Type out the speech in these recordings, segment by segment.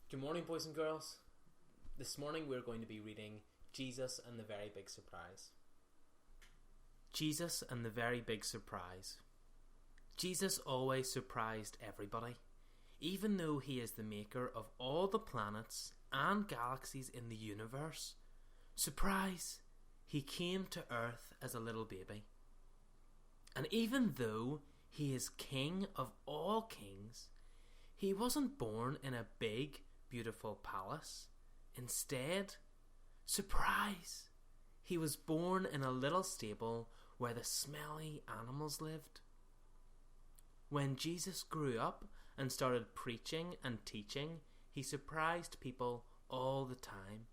Good morning, boys and girls. This morning we're going to be reading Jesus and the Very Big Surprise. Jesus and the Very Big Surprise. Jesus always surprised everybody, even though he is the maker of all the planets and galaxies in the universe. Surprise! He came to earth as a little baby. And even though he is king of all kings, he wasn't born in a big, beautiful palace. Instead, surprise! He was born in a little stable where the smelly animals lived. When Jesus grew up and started preaching and teaching, he surprised people all the time.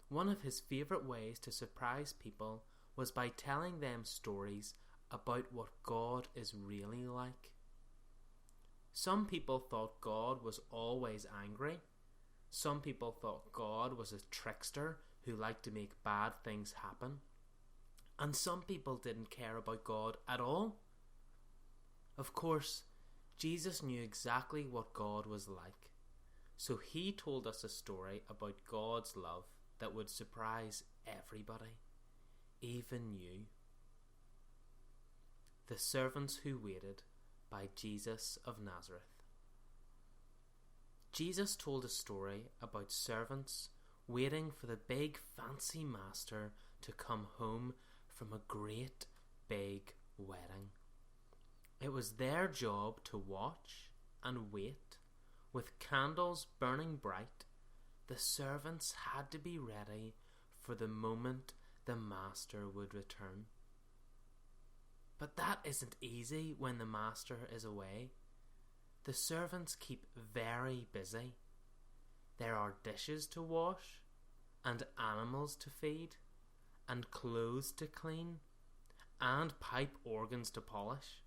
One of his favourite ways to surprise people was by telling them stories about what God is really like. Some people thought God was always angry. Some people thought God was a trickster who liked to make bad things happen. And some people didn't care about God at all. Of course, Jesus knew exactly what God was like. So he told us a story about God's love that would surprise everybody, even you. The Servants Who Waited by Jesus of Nazareth. Jesus told a story about servants waiting for the big fancy master to come home from a great big wedding. It was their job to watch and wait. With candles burning bright, the servants had to be ready for the moment the master would return. But that isn't easy when the master is away. The servants keep very busy. There are dishes to wash, and animals to feed, and clothes to clean, and pipe organs to polish.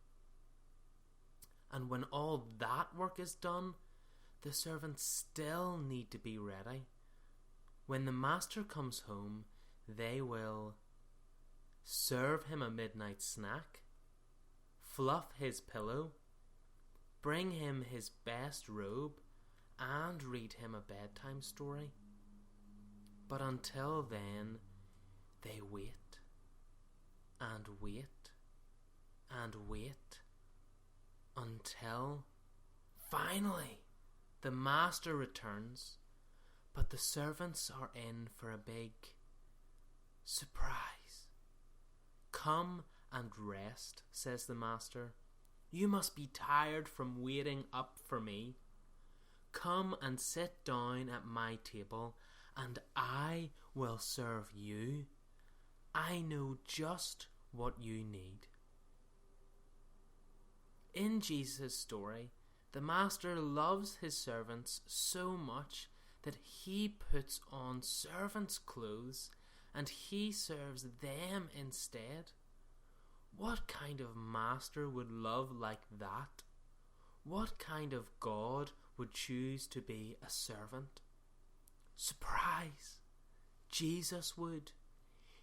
And when all that work is done, the servants still need to be ready. When the master comes home, they will serve him a midnight snack, fluff his pillow, bring him his best robe, and read him a bedtime story. But until then, they wait, and wait, and wait, until finally the master returns, but the servants are in for a big surprise. Come and rest, says the master. You must be tired from waiting up for me. Come and sit down at my table, and I will serve you. I know just what you need. In Jesus' story, the master loves his servants so much that he puts on servants' clothes and he serves them instead. What kind of master would love like that? What kind of God would choose to be a servant? Surprise! Jesus would.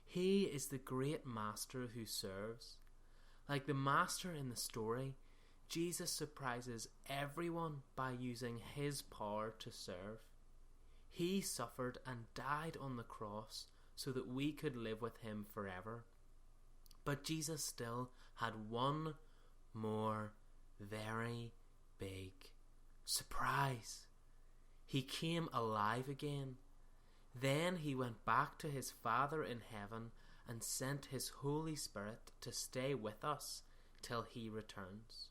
He is the great master who serves. Like the master in the story, Jesus surprises everyone by using his power to serve. He suffered and died on the cross so that we could live with him forever. But Jesus still had one more very big surprise. He came alive again. Then he went back to his Father in heaven and sent his Holy Spirit to stay with us till he returns.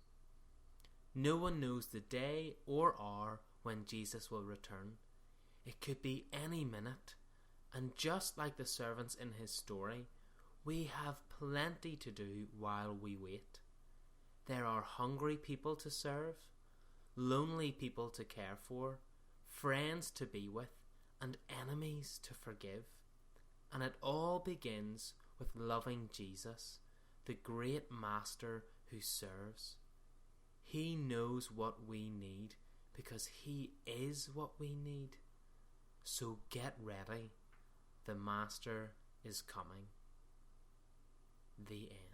No one knows the day or hour when Jesus will return. It could be any minute. And just like the servants in his story, we have plenty to do while we wait. There are hungry people to serve, lonely people to care for, friends to be with, and enemies to forgive. And it all begins with loving Jesus, the great master who serves. He knows what we need because he is what we need. So get ready. The master is coming. The end.